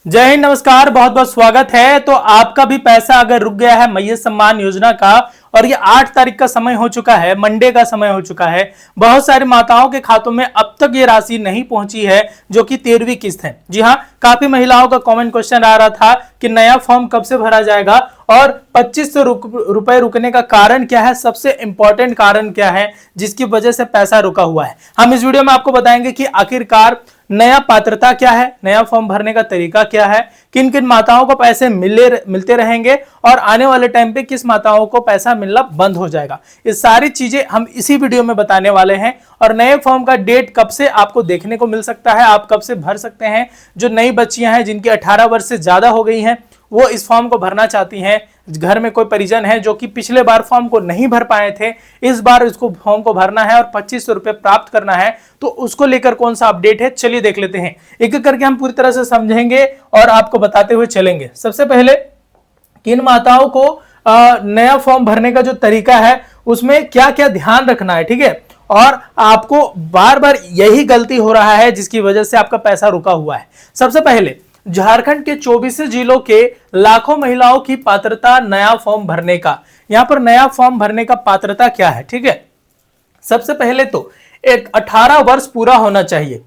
जय हिंद, नमस्कार, बहुत बहुत स्वागत है। तो आपका भी पैसा अगर रुक गया है मैया सम्मान योजना का और ये 8 तारीख का समय हो चुका है, मंडे का समय हो चुका है, बहुत सारी माताओं के खातों में अब तक ये राशि नहीं पहुंची है जो कि 13वीं किस्त है। जी हाँ, काफी महिलाओं का कमेंट क्वेश्चन आ रहा था कि नया फॉर्म कब से भरा जाएगा और 2500 रुपए रुकने का कारण क्या है, सबसे इंपॉर्टेंट कारण क्या है जिसकी वजह से पैसा रुका हुआ है। हम इस वीडियो में आपको बताएंगे कि आखिरकार नया पात्रता क्या है, नया फॉर्म भरने का तरीका क्या है, किन किन माताओं को पैसे मिलते रहेंगे और आने वाले टाइम पे किस माताओं को पैसा मिलना बंद हो जाएगा। ये सारी चीजें हम इसी वीडियो में बताने वाले हैं। और नए फॉर्म का डेट कब से आपको देखने को मिल सकता है, आप कब से भर सकते हैं। जो नई बच्चियां हैं जिनकी 18 वर्ष से ज्यादा हो गई हैं वो इस फॉर्म को भरना चाहती हैं, घर में कोई परिजन है जो कि पिछले बार फॉर्म को नहीं भर पाए थे, इस बार इसको फॉर्म को भरना है और 2500 रुपए प्राप्त करना है, तो उसको लेकर कौन सा अपडेट है, चलिए देख लेते हैं। एक एक करके हम पूरी तरह से समझेंगे और आपको बताते हुए चलेंगे। सबसे पहले किन माताओं को नया फॉर्म भरने का जो तरीका है उसमें क्या क्या ध्यान रखना है, ठीक है। और आपको बार बार यही गलती हो रहा है जिसकी वजह से आपका पैसा रुका हुआ है। सबसे पहले झारखंड के 24 जिलों के लाखों महिलाओं की पात्रता नया फॉर्म भरने का। यहां पर नया फॉर्म भरने का पात्रता क्या है, ठीक है। सबसे पहले तो एक 18 वर्ष पूरा होना चाहिए,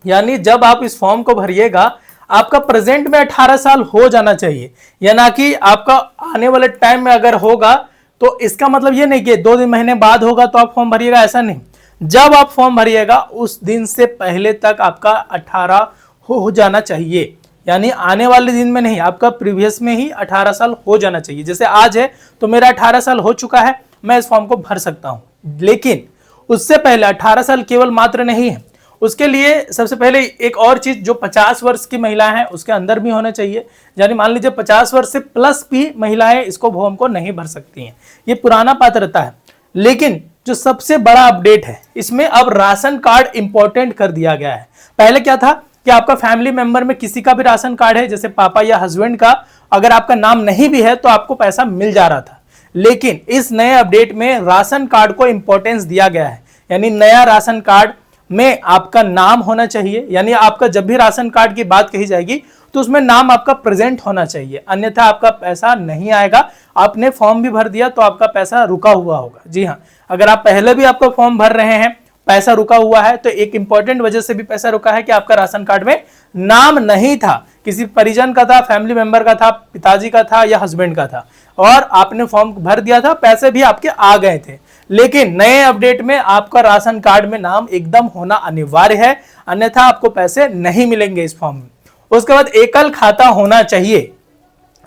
यानी जब आप इस फॉर्म को भरिएगा आपका प्रेजेंट में 18 साल हो जाना चाहिए, या ना कि आपका आने वाले टाइम में अगर होगा तो इसका मतलब ये नहीं कि 2 महीने बाद होगा तो आप फॉर्म भरिएगा, ऐसा नहीं। जब आप फॉर्म भरिएगा उस दिन से पहले तक आपका 18 हो जाना चाहिए, यानी आने वाले दिन में नहीं, आपका प्रीवियस में ही 18 साल हो जाना चाहिए। जैसे आज है तो मेरा 18 साल हो चुका है, मैं इस फॉर्म को भर सकता हूं, लेकिन उससे पहले 18 साल केवल मात्र नहीं है, उसके लिए सबसे पहले एक और चीज, जो 50 वर्ष की महिला है उसके अंदर भी होना चाहिए। यानी मान लीजिए 50 वर्ष से प्लस भी महिलाएं इसको फॉर्म को नहीं भर सकती हैं, ये पुराना पात्रता है। लेकिन जो सबसे बड़ा अपडेट है इसमें अब राशन कार्ड इंपॉर्टेंट कर दिया गया है। पहले क्या था कि आपका फैमिली मेंबर में किसी का भी राशन कार्ड है, जैसे पापा या हस्बैंड का, अगर आपका नाम नहीं भी है तो आपको पैसा मिल जा रहा था। लेकिन इस नए अपडेट में राशन कार्ड को इंपॉर्टेंस दिया गया है, यानी नया राशन कार्ड में आपका नाम होना चाहिए, यानी आपका जब भी राशन कार्ड की बात कही जाएगी तो उसमें नाम आपका प्रेजेंट होना चाहिए, अन्यथा आपका पैसा नहीं आएगा। आपने फॉर्म भी भर दिया तो आपका पैसा रुका हुआ होगा। जी हाँ, अगर आप पहले भी आपका फॉर्म भर रहे हैं, पैसा रुका हुआ है, तो एक इंपॉर्टेंट वजह से भी पैसा रुका है कि आपका राशन कार्ड में नाम नहीं था, किसी परिजन का था, फैमिली मेंबर का था, पिताजी का था या हस्बैंड का था, और आपने फॉर्म भर दिया था, पैसे भी आपके आ गए थे। लेकिन नए अपडेट में आपका राशन कार्ड में नाम एकदम होना अनिवार्य है, अन्यथा आपको पैसे नहीं मिलेंगे इस फॉर्म में। उसके बाद एकल खाता होना चाहिए।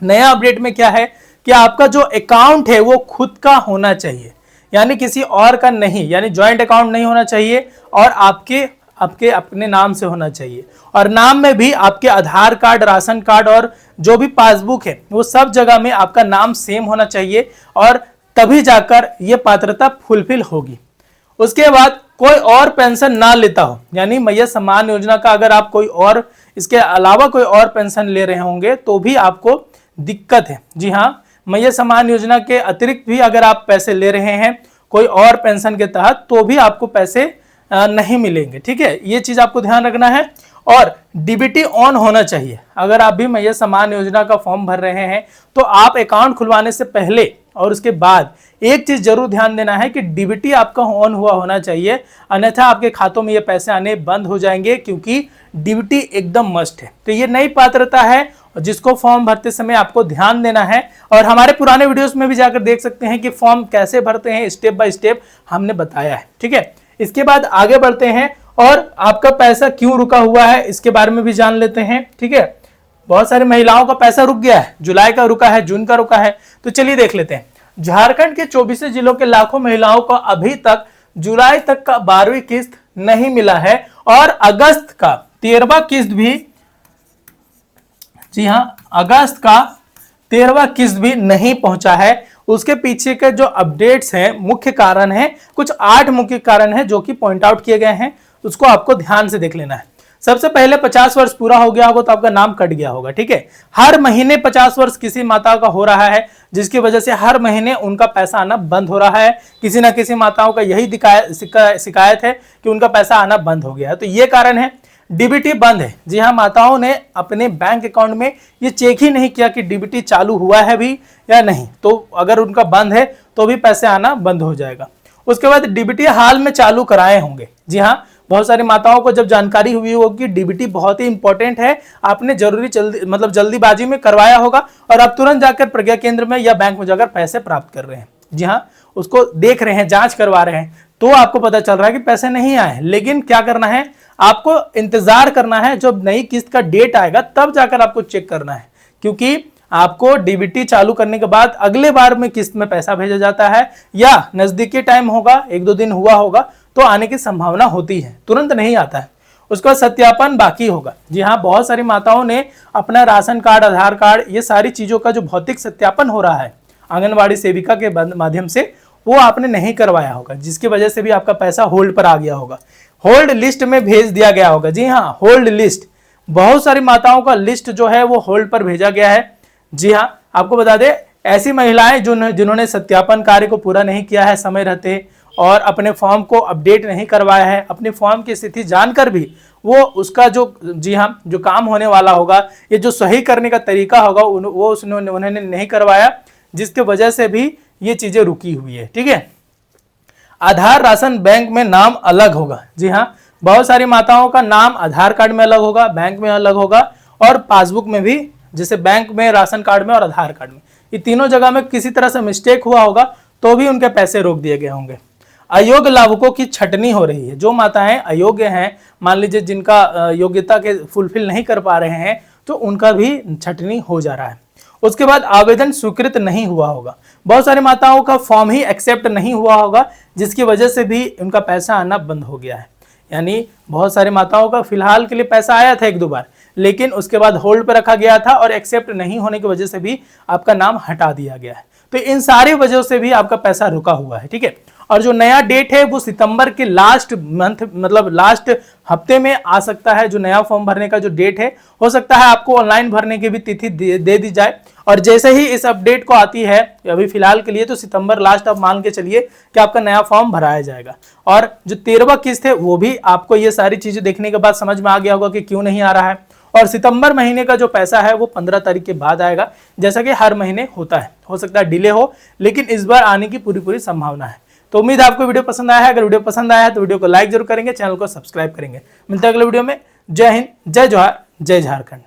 नया अपडेट में क्या है कि आपका जो अकाउंट है वो खुद का होना चाहिए, यानी किसी और का नहीं, यानी ज्वाइंट अकाउंट नहीं होना चाहिए, और आपके अपने नाम से होना चाहिए। और नाम में भी आपके आधार कार्ड, राशन कार्ड और जो भी पासबुक है वो सब जगह में आपका नाम सेम होना चाहिए, और तभी जाकर ये पात्रता फुलफिल होगी। उसके बाद कोई और पेंशन ना लेता हो, यानी मैया सम्मान योजना का अगर आप कोई और इसके अलावा कोई और पेंशन ले रहे होंगे तो भी आपको दिक्कत है। जी हाँ, मैया सम्मान योजना के अतिरिक्त भी अगर आप पैसे ले रहे हैं कोई और पेंशन के तहत तो भी आपको पैसे नहीं मिलेंगे, ठीक है, ये चीज आपको ध्यान रखना है। और डीबीटी ऑन होना चाहिए। अगर आप भी मैया सम्मान योजना का फॉर्म भर रहे हैं तो आप अकाउंट खुलवाने से पहले और उसके बाद एक चीज जरूर ध्यान देना है कि डीबीटी आपका ऑन हुआ होना चाहिए, अन्यथा आपके खातों में ये पैसे आने बंद हो जाएंगे, क्योंकि डीबीटी एकदम मस्ट है। तो ये नई पात्रता है जिसको फॉर्म भरते समय आपको ध्यान देना है, और हमारे पुराने वीडियोस में भी जाकर देख सकते हैं कि फॉर्म कैसे भरते हैं, स्टेप बाय स्टेप हमने बताया है, ठीक है। इसके बाद आगे बढ़ते हैं और आपका पैसा क्यों रुका हुआ है इसके बारे में भी जान लेते हैं, ठीक है। बहुत सारी महिलाओं का पैसा रुक गया है, जुलाई का रुका है, जून का रुका है, तो चलिए देख लेते हैं। झारखंड के 24 जिलों के लाखों महिलाओं को अभी तक जुलाई तक का 12वीं किस्त नहीं मिला है, और अगस्त का 13वां किस्त भी, जी हां, अगस्त का 13वां किस्त भी नहीं पहुंचा है। उसके पीछे के जो अपडेट्स हैं, मुख्य कारण है, कुछ 8 मुख्य कारण है जो कि पॉइंट आउट किए गए हैं, उसको आपको ध्यान से देख लेना है। सबसे पहले 50 वर्ष पूरा हो गया होगा तो आपका नाम कट गया होगा, ठीक है। हर महीने 50 वर्ष किसी माता का हो रहा है, जिसकी वजह से हर महीने उनका पैसा आना बंद हो रहा है। किसी ना किसी माताओं का यही शिकायत है कि उनका पैसा आना बंद हो गया है, तो ये कारण है। डीबीटी बंद है। जी हाँ, माताओं ने अपने बैंक अकाउंट में ये चेक ही नहीं किया कि डीबीटी चालू हुआ है भी या नहीं, तो अगर उनका बंद है तो भी पैसे आना बंद हो जाएगा। उसके बाद डीबीटी हाल में चालू कराए होंगे। जी हाँ, बहुत सारी माताओं को जब जानकारी हुई होगी कि डीबीटी बहुत ही इंपॉर्टेंट है, आपने जल्दीबाजी में करवाया होगा और आप तुरंत जाकर प्रज्ञा केंद्र में या बैंक में जाकर पैसे प्राप्त कर रहे हैं। जी हाँ, उसको देख रहे हैं, जांच करवा रहे हैं, तो आपको पता चल रहा है कि पैसे नहीं आए। लेकिन क्या करना है, आपको इंतजार करना है, जब नई किस्त का डेट आएगा तब जाकर आपको चेक करना है, क्योंकि आपको डीबीटी चालू करने के बाद अगले बार में किस्त में पैसा भेजा जाता है या नजदीकी टाइम होगा, 1-2 दिन हुआ होगा तो आने की संभावना होती है, तुरंत नहीं आता है। उसका सत्यापन बाकी होगा। जी हाँ, बहुत सारी माताओं ने अपना राशन कार्ड, आधार कार्ड, ये सारी चीजों का जो भौतिक सत्यापन हो रहा है आंगनबाड़ी सेविका के माध्यम से, वो आपने नहीं करवाया होगा, जिसकी वजह से भी आपका पैसा होल्ड पर आ गया होगा, होल्ड लिस्ट में भेज दिया गया होगा। जी हाँ, होल्ड लिस्ट, बहुत सारी माताओं का लिस्ट जो है वो होल्ड पर भेजा गया है। जी हाँ, आपको बता दें, ऐसी महिलाएं जिन्होंने सत्यापन कार्य को पूरा नहीं किया है समय रहते और अपने फॉर्म को अपडेट नहीं करवाया है, अपने फॉर्म की स्थिति जानकर भी वो उसका जो, जी हाँ, जो काम होने वाला होगा, ये जो सही करने का तरीका होगा वो उन्होंने नहीं करवाया, जिसके वजह से भी ये चीजें रुकी हुई है। ठीक है, आधार राशन बैंक में नाम अलग होगा। जी हाँ, बहुत सारी माताओं का नाम आधार कार्ड में अलग होगा, बैंक में अलग होगा और पासबुक में भी, जैसे बैंक में, राशन कार्ड में और आधार कार्ड में, ये तीनों जगह में किसी तरह से मिस्टेक हुआ होगा तो भी उनके पैसे रोक दिए गए होंगे। अयोग्य लाभुकों की छटनी हो रही है। जो माताएं अयोग्य हैं, मान लीजिए जिनका योग्यता के फुलफिल नहीं कर पा रहे हैं, तो उनका भी छटनी हो जा रहा है। उसके बाद आवेदन स्वीकृत नहीं हुआ होगा। बहुत सारी माताओं का फॉर्म ही एक्सेप्ट नहीं हुआ होगा, जिसकी वजह से भी उनका पैसा आना बंद हो गया है। यानी बहुत सारी माताओं का फिलहाल के लिए पैसा आया था 1-2 बार, लेकिन उसके बाद होल्ड पर रखा गया था और एक्सेप्ट नहीं होने की वजह से भी आपका नाम हटा दिया गया है। तो इन सारी वजहों से भी आपका पैसा रुका हुआ है। ठीक है, और जो नया डेट है वो सितंबर के लास्ट मंथ, मतलब लास्ट हफ्ते में आ सकता है। जो नया फॉर्म भरने का जो डेट है, हो सकता है आपको ऑनलाइन भरने की भी तिथि दे दी जाए। और जैसे ही इस अपडेट को आती है, अभी फिलहाल के लिए तो सितंबर लास्ट, आप मान के चलिए कि आपका नया फॉर्म भराया जाएगा। और जो 13वां किस्त है वो भी आपको ये सारी चीजें देखने के बाद समझ में आ गया होगा कि क्यों नहीं आ रहा है। और सितंबर महीने का जो पैसा है वो 15 तारीख के बाद आएगा, जैसा कि हर महीने होता है। हो सकता है डिले हो, लेकिन इस बार आने की पूरी संभावना है। तो उम्मीद है आपको वीडियो पसंद आया है। अगर वीडियो पसंद आया है तो वीडियो को लाइक जरूर करेंगे, चैनल को सब्सक्राइब करेंगे। मिलते हैं अगले वीडियो में। जय हिंद, जय जोहार, जय झारखंड।